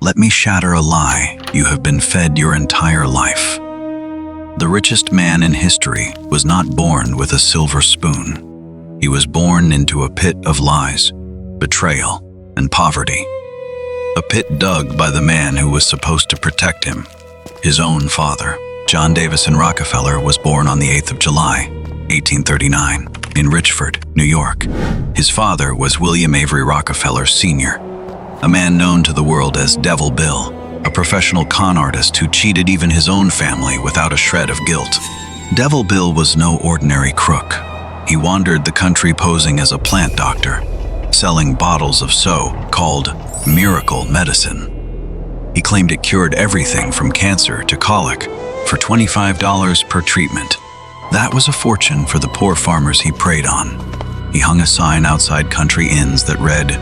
Let me shatter a lie you have been fed your entire life. The richest man in history was not born with a silver spoon. He was born into a pit of lies, betrayal, and poverty. A pit dug by the man who was supposed to protect him, his own father. John Davison Rockefeller was born on the 8th of July, 1839, in Richford, New York. His father was William Avery Rockefeller Sr., a man known to the world as Devil Bill, a professional con artist who cheated even his own family without a shred of guilt. Devil Bill was no ordinary crook. He wandered the country posing as a plant doctor, selling bottles of so-called miracle medicine. He claimed it cured everything from cancer to colic for $25 per treatment. That was a fortune for the poor farmers he preyed on. He hung a sign outside country inns that read,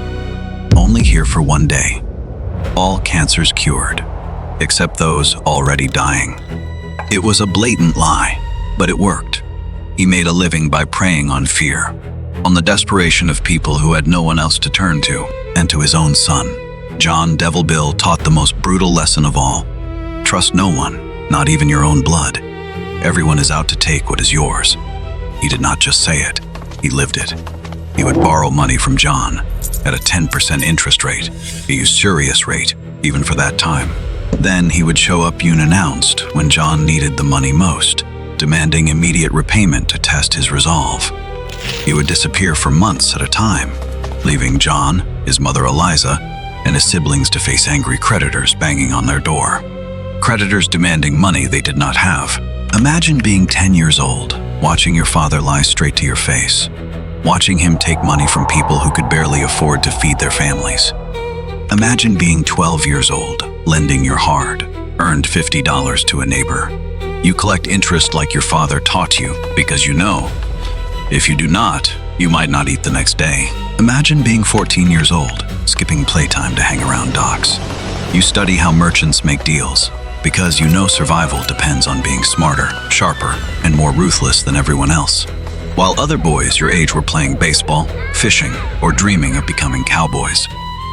"Only here for one day. All cancers cured, except those already dying." It was a blatant lie, but it worked. He made a living by preying on fear, on the desperation of people who had no one else to turn to, and to his own son. John Devil Bill taught the most brutal lesson of all. Trust no one, not even your own blood. Everyone is out to take what is yours. He did not just say it, he lived it. He would borrow money from John at a 10% interest rate, a usurious rate, even for that time. Then he would show up unannounced when John needed the money most, demanding immediate repayment to test his resolve. He would disappear for months at a time, leaving John, his mother Eliza, and his siblings to face angry creditors banging on their door. Creditors demanding money they did not have. Imagine being 10 years old, watching your father lie straight to your face, watching him take money from people who could barely afford to feed their families. Imagine being 12 years old, lending your hard-earned $50 to a neighbor. You collect interest like your father taught you because you know, if you do not, you might not eat the next day. Imagine being 14 years old, skipping playtime to hang around docks. You study how merchants make deals, because you know survival depends on being smarter, sharper, and more ruthless than everyone else. While other boys your age were playing baseball, fishing, or dreaming of becoming cowboys,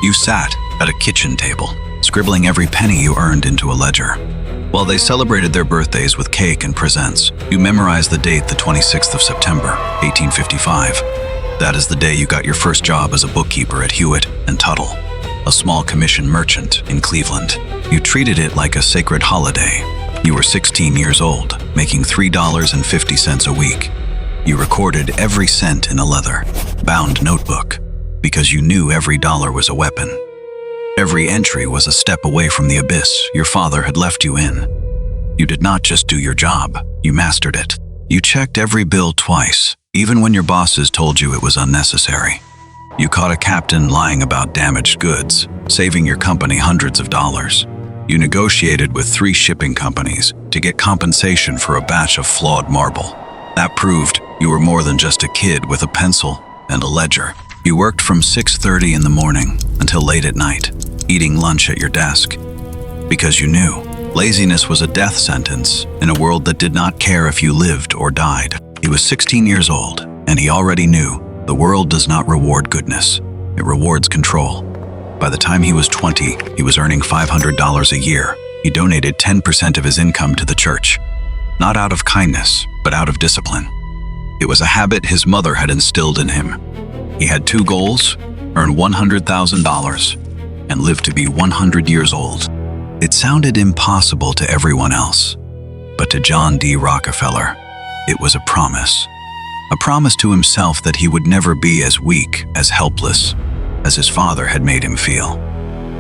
you sat at a kitchen table, scribbling every penny you earned into a ledger. While they celebrated their birthdays with cake and presents, you memorized the date, the 26th of September, 1855. That is the day you got your first job as a bookkeeper at Hewitt and Tuttle, a small commission merchant in Cleveland. You treated it like a sacred holiday. You were 16 years old, making $3.50 a week. You recorded every cent in a leather-bound notebook because you knew every dollar was a weapon. Every entry was a step away from the abyss your father had left you in. You did not just do your job, you mastered it. You checked every bill twice, even when your bosses told you it was unnecessary. You caught a captain lying about damaged goods, saving your company hundreds of dollars. You negotiated with 3 shipping companies to get compensation for a batch of flawed marble. That proved you were more than just a kid with a pencil and a ledger. You worked from 6:30 in the morning until late at night, eating lunch at your desk, because you knew laziness was a death sentence in a world that did not care if you lived or died. He was 16 years old, and he already knew the world does not reward goodness, it rewards control. By the time he was 20, he was earning $500 a year. He donated 10% of his income to the church, not out of kindness, but out of discipline. It was a habit his mother had instilled in him. He had 2 goals: earn $100,000 and live to be 100 years old. It sounded impossible to everyone else, but to John D. Rockefeller, it was a promise. A promise to himself that he would never be as weak, as helpless, as his father had made him feel.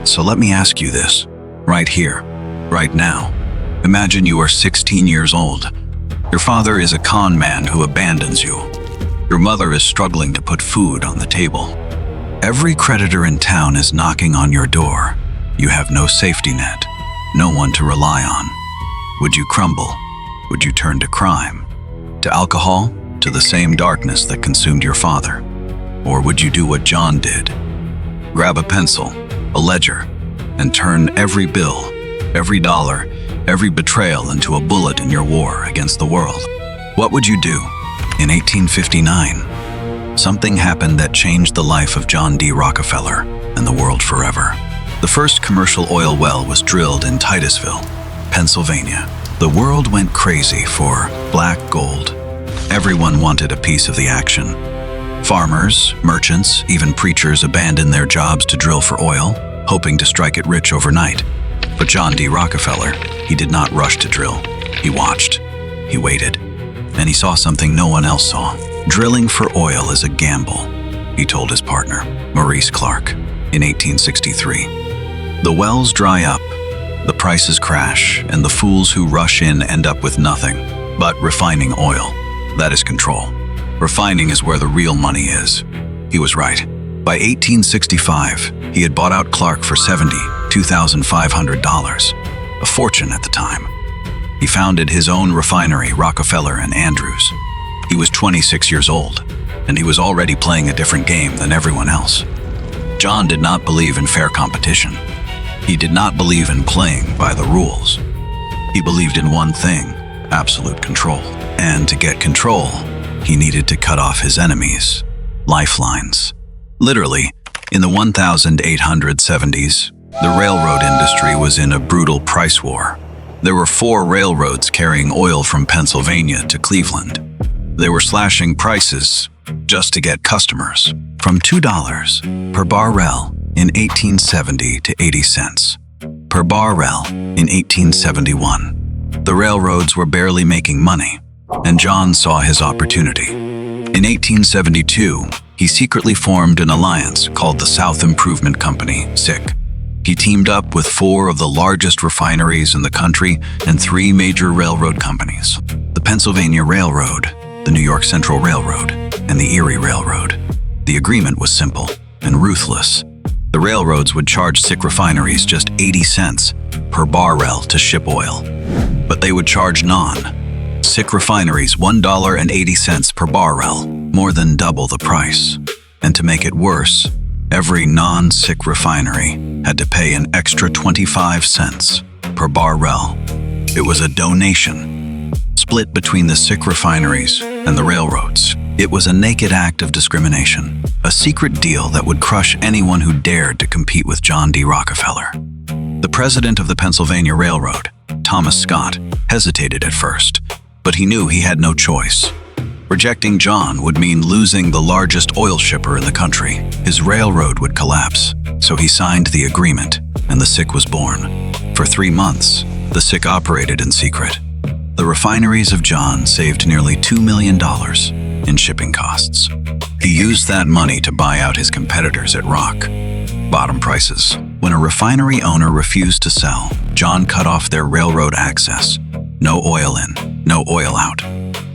So let me ask you this, right here, right now. Imagine you are 16 years old. Your father is a con man who abandons you. Your mother is struggling to put food on the table. Every creditor in town is knocking on your door. You have no safety net, no one to rely on. Would you crumble? Would you turn to crime? To alcohol? To the same darkness that consumed your father? Or would you do what John did? Grab a pencil, a ledger, and turn every bill, every dollar, every betrayal into a bullet in your war against the world? What would you do? In 1859, something happened that changed the life of John D. Rockefeller and the world forever. The first commercial oil well was drilled in Titusville, Pennsylvania. The world went crazy for black gold. Everyone wanted a piece of the action. Farmers, merchants, even preachers abandoned their jobs to drill for oil, hoping to strike it rich overnight. But John D. Rockefeller, he did not rush to drill. He watched, he waited, and he saw something no one else saw. Drilling for oil is a gamble, he told his partner, Maurice Clark, in 1863. The wells dry up, the prices crash, and the fools who rush in end up with nothing. But refining oil, that is control. Refining is where the real money is. He was right. By 1865, he had bought out Clark for $72,500, a fortune at the time. He founded his own refinery, Rockefeller and Andrews. He was 26 years old, and he was already playing a different game than everyone else. John did not believe in fair competition. He did not believe in playing by the rules. He believed in one thing, absolute control. And to get control, he needed to cut off his enemies, lifelines. Literally, in the 1870s, the railroad industry was in a brutal price war. There were 4 railroads carrying oil from Pennsylvania to Cleveland. They were slashing prices just to get customers, from $2 per barrel in 1870 to 80 cents per barrel in 1871. The railroads were barely making money, and John saw his opportunity. In 1872, he secretly formed an alliance called the South Improvement Company, SIC. He teamed up with 4 of the largest refineries in the country and 3 major railroad companies: the Pennsylvania Railroad, the New York Central Railroad, and the Erie Railroad. The agreement was simple and ruthless. The railroads would charge SIC refineries just 80 cents per barrel to ship oil, but they would charge non-SIC refineries $1.80 per barrel, more than double the price. And to make it worse, every non-SIC refinery had to pay an extra 25 cents per barrel. It was a donation, split between the SIC refineries and the railroads. It was a naked act of discrimination, a secret deal that would crush anyone who dared to compete with John D. Rockefeller. The president of the Pennsylvania Railroad, Thomas Scott, hesitated at first, but he knew he had no choice. Rejecting John would mean losing the largest oil shipper in the country. His railroad would collapse, so he signed the agreement, and the SIC was born. For 3 months, the SIC operated in secret. The refineries of John saved nearly $2 million in shipping costs. He used that money to buy out his competitors at rock bottom prices. When a refinery owner refused to sell, John cut off their railroad access. No oil in, no oil out.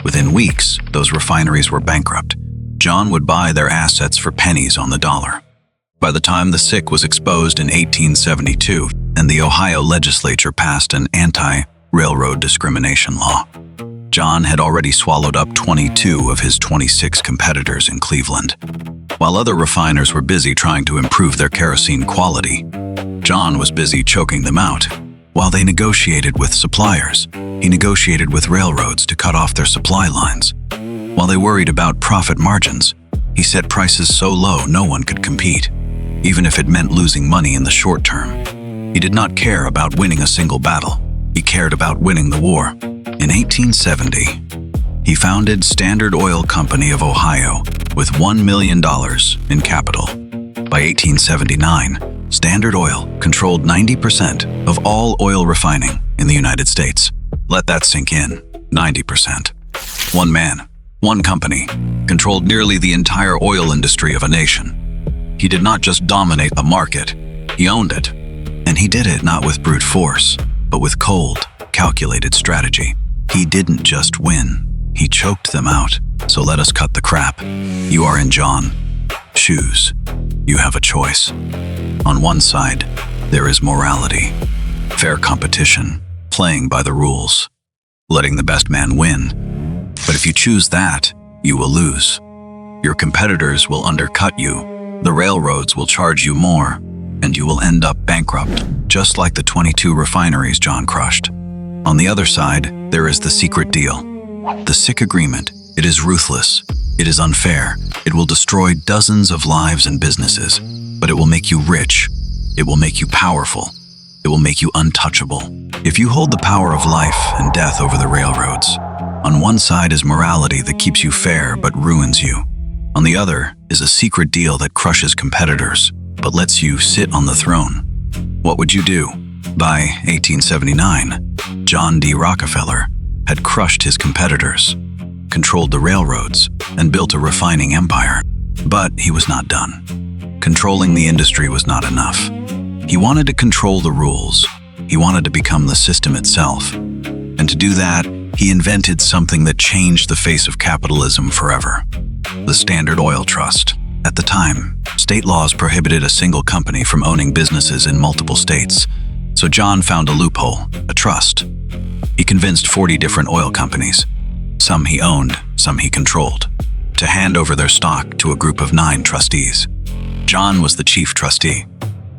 Within weeks, those refineries were bankrupt. John would buy their assets for pennies on the dollar. By the time the SIC was exposed in 1872, and the Ohio legislature passed an anti-railroad discrimination law, John had already swallowed up 22 of his 26 competitors in Cleveland. While other refiners were busy trying to improve their kerosene quality, John was busy choking them out. While they negotiated with suppliers, he negotiated with railroads to cut off their supply lines. While they worried about profit margins, he set prices so low no one could compete, even if it meant losing money in the short term. He did not care about winning a single battle. He cared about winning the war. In 1870, he founded Standard Oil Company of Ohio with $1 million in capital. By 1879, Standard Oil controlled 90% of all oil refining in the United States. Let that sink in, 90%. One man, one company, controlled nearly the entire oil industry of a nation. He did not just dominate the market, he owned it. And he did it not with brute force, but with cold, calculated strategy. He didn't just win, he choked them out. So let us cut the crap. You are in John's shoes. You have a choice. On one side, there is morality, fair competition, playing by the rules, letting the best man win. But if you choose that, you will lose. Your competitors will undercut you, the railroads will charge you more, and you will end up bankrupt, just like the 22 refineries John crushed. On the other side, there is the secret deal. The SIC agreement. It is ruthless. It is unfair. It will destroy dozens of lives and businesses, but it will make you rich. It will make you powerful. It will make you untouchable. If you hold the power of life and death over the railroads, on one side is morality that keeps you fair but ruins you. On the other is a secret deal that crushes competitors but lets you sit on the throne. What would you do? By 1879, John D. Rockefeller had crushed his competitors, controlled the railroads, and built a refining empire. But he was not done. Controlling the industry was not enough. He wanted to control the rules. He wanted to become the system itself. And to do that, he invented something that changed the face of capitalism forever: the Standard Oil Trust. At the time, state laws prohibited a single company from owning businesses in multiple states. So John found a loophole, a trust. He convinced 40 different oil companies, some he owned, some he controlled, to hand over their stock to a group of 9 trustees. John was the chief trustee.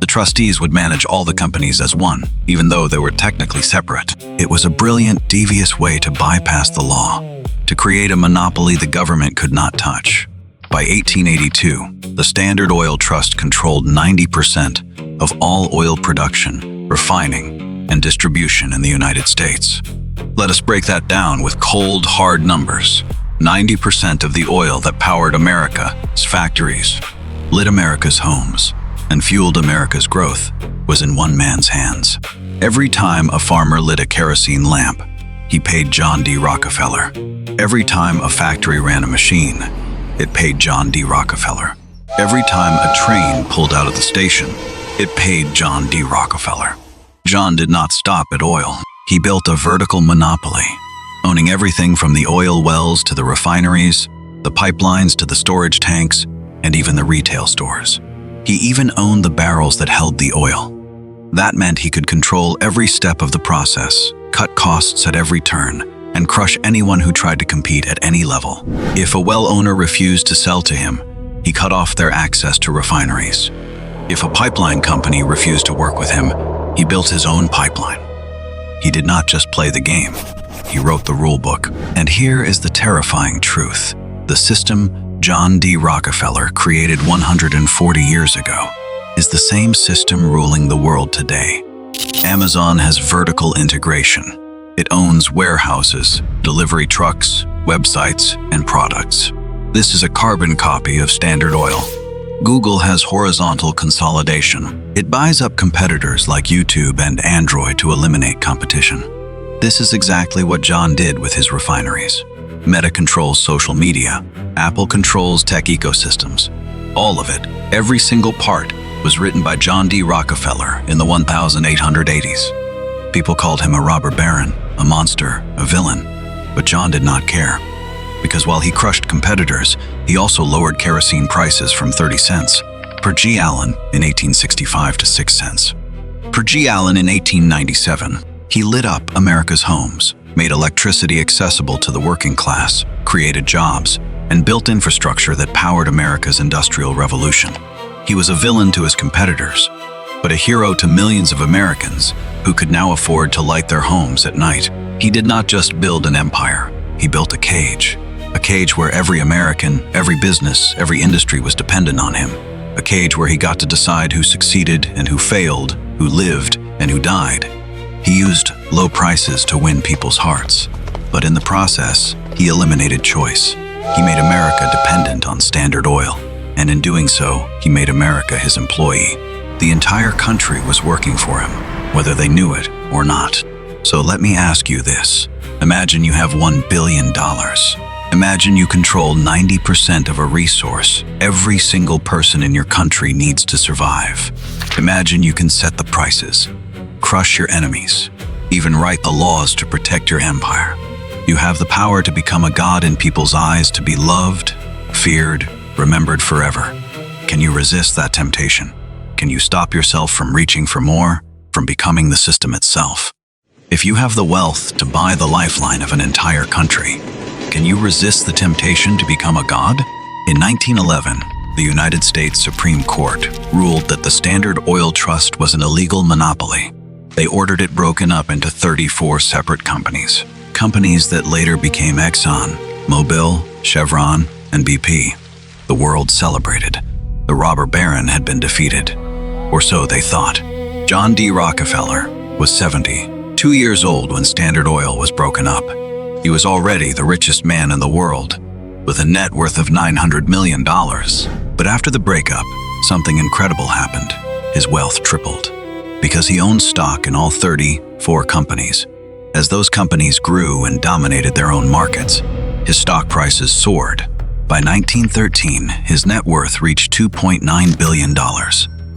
The trustees would manage all the companies as one, even though they were technically separate. It was a brilliant, devious way to bypass the law, to create a monopoly the government could not touch. By 1882, the Standard Oil Trust controlled 90% of all oil production, refining, and distribution in the United States. Let us break that down with cold, hard numbers. 90% of the oil that powered America's factories, lit America's homes, and fueled America's growth was in one man's hands. Every time a farmer lit a kerosene lamp, he paid John D. Rockefeller. Every time a factory ran a machine, it paid John D. Rockefeller. Every time a train pulled out of the station, it paid John D. Rockefeller. John did not stop at oil. He built a vertical monopoly, owning everything from the oil wells to the refineries, the pipelines to the storage tanks, and even the retail stores. He even owned the barrels that held the oil. That meant he could control every step of the process, cut costs at every turn, and crush anyone who tried to compete at any level. If a well owner refused to sell to him, he cut off their access to refineries. If a pipeline company refused to work with him, he built his own pipeline. He did not just play the game, he wrote the rule book. And here is the terrifying truth. The system John D. Rockefeller created 140 years ago is the same system ruling the world today. Amazon has vertical integration. It owns warehouses, delivery trucks, websites, and products. This is a carbon copy of Standard Oil. Google has horizontal consolidation. It buys up competitors like YouTube and Android to eliminate competition. This is exactly what John did with his refineries. Meta controls social media. Apple controls tech ecosystems. All of it, every single part, was written by John D. Rockefeller in the 1880s. People called him a robber baron, a monster, a villain. But John did not care. Because while he crushed competitors, he also lowered kerosene prices from 30 cents per gallon in 1865 to 6 cents per gallon in 1897. He lit up America's homes, made electricity accessible to the working class, created jobs, and built infrastructure that powered America's industrial revolution. He was a villain to his competitors, but a hero to millions of Americans who could now afford to light their homes at night. He did not just build an empire, he built a cage where every American, every business, every industry was dependent on him. A cage where he got to decide who succeeded and who failed, who lived and who died. He used low prices to win people's hearts, but in the process, he eliminated choice. He made America dependent on Standard Oil, and in doing so, he made America his employee. The entire country was working for him, whether they knew it or not. So let me ask you this. Imagine you have $1 billion. Imagine you control 90% of a resource every single person in your country needs to survive. Imagine you can set the prices, crush your enemies, even write the laws to protect your empire. You have the power to become a god in people's eyes, to be loved, feared, remembered forever. Can you resist that temptation? Can you stop yourself from reaching for more, from becoming the system itself? If you have the wealth to buy the lifeline of an entire country, can you resist the temptation to become a god? In 1911, the United States Supreme Court ruled that the Standard Oil Trust was an illegal monopoly. They ordered it broken up into 34 separate companies that later became Exxon, Mobil, Chevron, and BP. The world celebrated. The robber baron had been defeated. or so they thought. John D. Rockefeller was 72 years old when Standard Oil was broken up. He was already the richest man in the world, with a net worth of $900 million. But after the breakup, something incredible happened. His wealth tripled, because he owned stock in all 34 companies. As those companies grew and dominated their own markets, his stock prices soared. By 1913, his net worth reached $2.9 billion,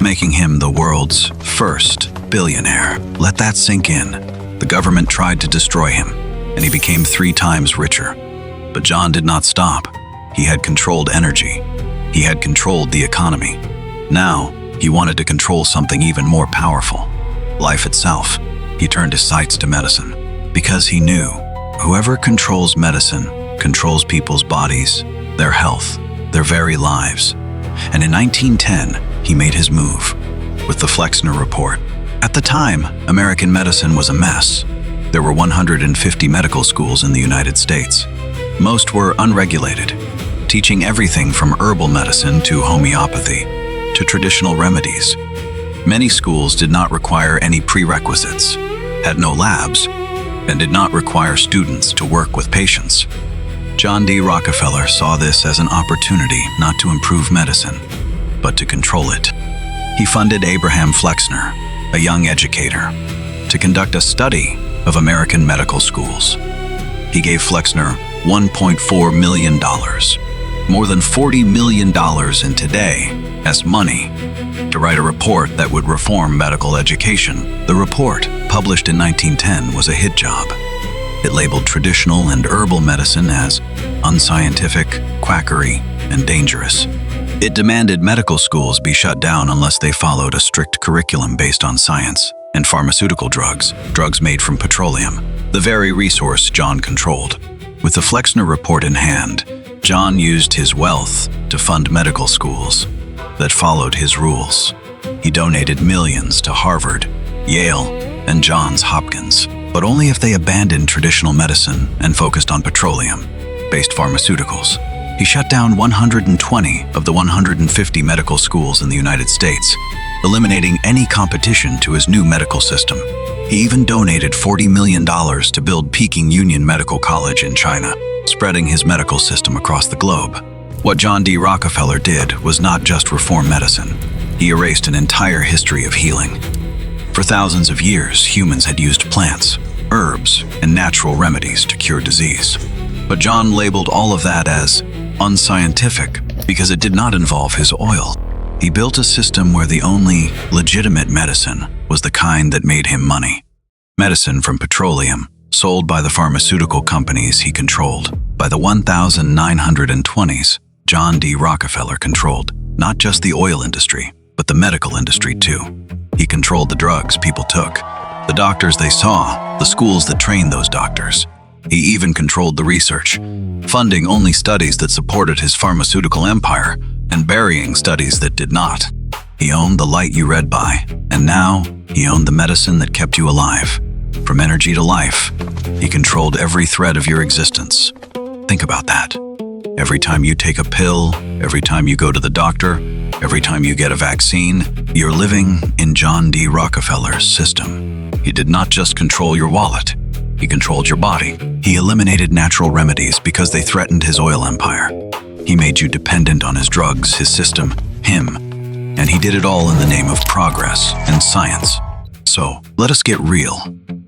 making him the world's first billionaire. Let that sink in. The government tried to destroy him, and he became 3 times richer. But John did not stop. He had controlled energy. He had controlled the economy. Now, he wanted to control something even more powerful, life itself. He turned his sights to medicine, because he knew whoever controls medicine controls people's bodies, their health, their very lives. And in 1910, he made his move with the Flexner Report. At the time, American medicine was a mess. There were 150 medical schools in the United States. Most were unregulated, teaching everything from herbal medicine to homeopathy to traditional remedies. Many schools did not require any prerequisites, had no labs, and did not require students to work with patients. John D. Rockefeller saw this as an opportunity not to improve medicine, but to control it. He funded Abraham Flexner, a young educator, to conduct a study of American medical schools. He gave Flexner $1.4 million, more than $40 million in today as money, to write a report that would reform medical education. The report, published in 1910, was a hit job. It labeled traditional and herbal medicine as unscientific, quackery, and dangerous. It demanded medical schools be shut down unless they followed a strict curriculum based on science and pharmaceutical drugs made from petroleum, the very resource John controlled. With the Flexner Report in hand, John used his wealth to fund medical schools that followed his rules. He donated millions to Harvard, Yale, and Johns Hopkins, but only if they abandoned traditional medicine and focused on petroleum-based pharmaceuticals. He shut down 120 of the 150 medical schools in the United States, eliminating any competition to his new medical system. He even donated $40 million to build Peking Union Medical College in China, spreading his medical system across the globe. What John D. Rockefeller did was not just reform medicine. He erased an entire history of healing. For thousands of years, humans had used plants, herbs, and natural remedies to cure disease. But John labeled all of that as unscientific because it did not involve his oil. He built a system where the only legitimate medicine was the kind that made him money. Medicine from petroleum, sold by the pharmaceutical companies he controlled. By the 1920s, John D. Rockefeller controlled not just the oil industry, but the medical industry too. He controlled the drugs people took, the doctors they saw, the schools that trained those doctors. He even controlled the research, funding only studies that supported his pharmaceutical empire and burying studies that did not. He owned the light you read by, and now he owned the medicine that kept you alive. From energy to life, he controlled every thread of your existence. Think about that. Every time you take a pill, every time you go to the doctor, every time you get a vaccine, you're living in John D. Rockefeller's system. He did not just control your wallet, he controlled your body. He eliminated natural remedies because they threatened his oil empire. He made you dependent on his drugs, his system, him. And he did it all in the name of progress and science. So, let us get real.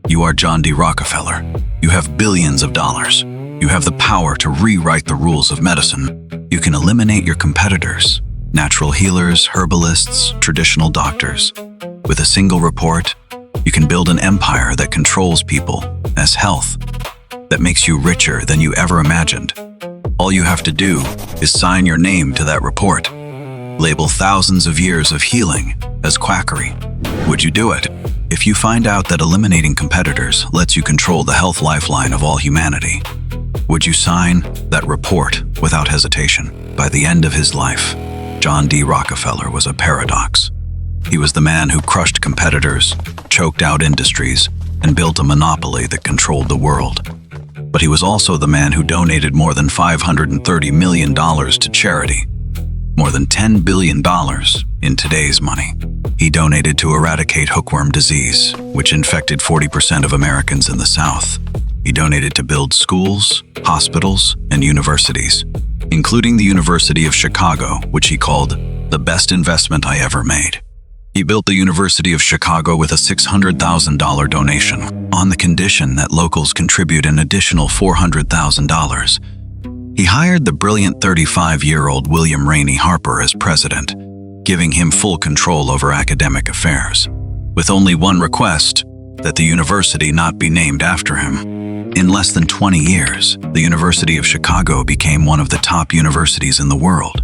You are John D. Rockefeller. You have billions of dollars. You have the power to rewrite the rules of medicine. You can eliminate your competitors, natural healers, herbalists, traditional doctors. With a single report, you can build an empire that controls people as health, that makes you richer than you ever imagined. All you have to do is sign your name to that report. Label thousands of years of healing as quackery. Would you do it? If you find out that eliminating competitors lets you control the health lifeline of all humanity, would you sign that report without hesitation? By the end of his life, John D. Rockefeller was a paradox. He was the man who crushed competitors, choked out industries, and built a monopoly that controlled the world. But he was also the man who donated more than $530 million to charity, more than $10 billion in today's money. He donated to eradicate hookworm disease, which infected 40% of Americans in the South. He donated to build schools, hospitals, and universities, including the University of Chicago, which he called the best investment I ever made. He built the University of Chicago with a $600,000 donation, on the condition that locals contribute an additional $400,000. He hired the brilliant 35-year-old William Rainey Harper as president, giving him full control over academic affairs, with only one request, that the university not be named after him. In less than 20 years, the University of Chicago became one of the top universities in the world,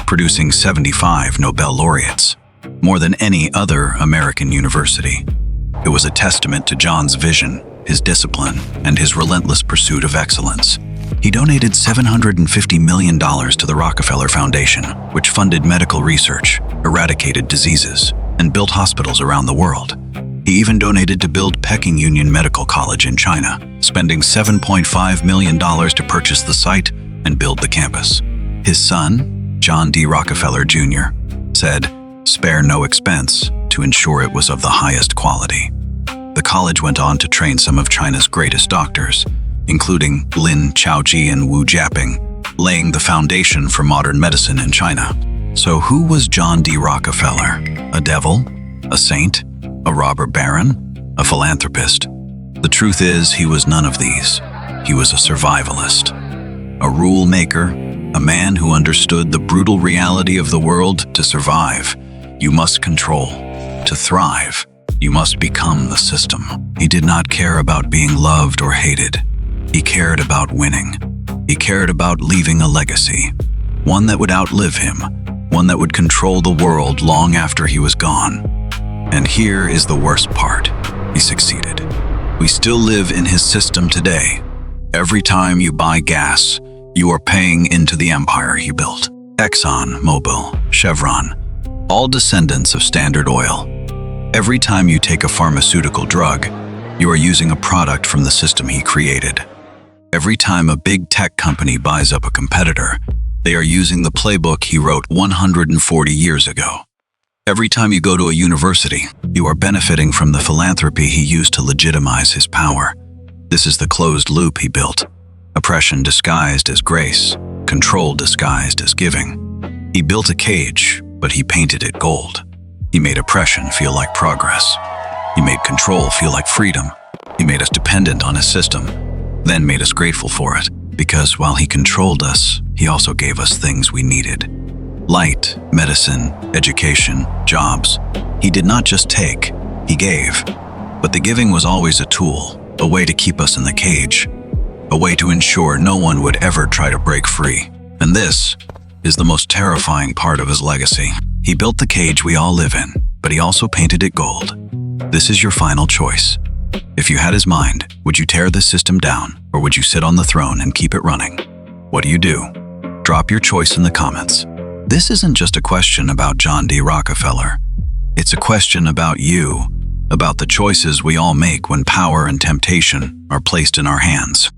producing 75 Nobel laureates, more than any other American university. It was a testament to John's vision, his discipline, and his relentless pursuit of excellence. He donated $750 million to the Rockefeller Foundation, which funded medical research, eradicated diseases, and built hospitals around the world. He even donated to build Peking Union Medical College in China, spending $7.5 million to purchase the site and build the campus. His son, John D. Rockefeller Jr., said, "Spare no expense to ensure it was of the highest quality." The college went on to train some of China's greatest doctors, including Lin Chaoji and Wu Jiaping, laying the foundation for modern medicine in China. So who was John D. Rockefeller? A devil? A saint? A robber baron? A philanthropist? The truth is, he was none of these. He was a survivalist, a rule maker, a man who understood the brutal reality of the world. To survive, you must control. To thrive, you must become the system. He did not care about being loved or hated. He cared about winning. He cared about leaving a legacy, one that would outlive him, one that would control the world long after he was gone. And here is the worst part. He succeeded. We still live in his system today. Every time you buy gas, you are paying into the empire he built. Exxon, Mobil, Chevron, all descendants of Standard Oil. Every time you take a pharmaceutical drug, you are using a product from the system he created. Every time a big tech company buys up a competitor, they are using the playbook he wrote 140 years ago. Every time you go to a university, you are benefiting from the philanthropy he used to legitimize his power. This is the closed loop he built. Oppression disguised as grace, control disguised as giving. He built a cage, but he painted it gold. He made oppression feel like progress. He made control feel like freedom. He made us dependent on his system, then made us grateful for it, because while he controlled us, he also gave us things we needed. Light, medicine, education, jobs. He did not just take, he gave. But the giving was always a tool, a way to keep us in the cage, a way to ensure no one would ever try to break free. And this is the most terrifying part of his legacy. He built the cage we all live in, but he also painted it gold. This is your final choice. If you had his mind, would you tear this system down, or would you sit on the throne and keep it running? What do you do? Drop your choice in the comments. This isn't just a question about John D. Rockefeller. It's a question about you, about the choices we all make when power and temptation are placed in our hands.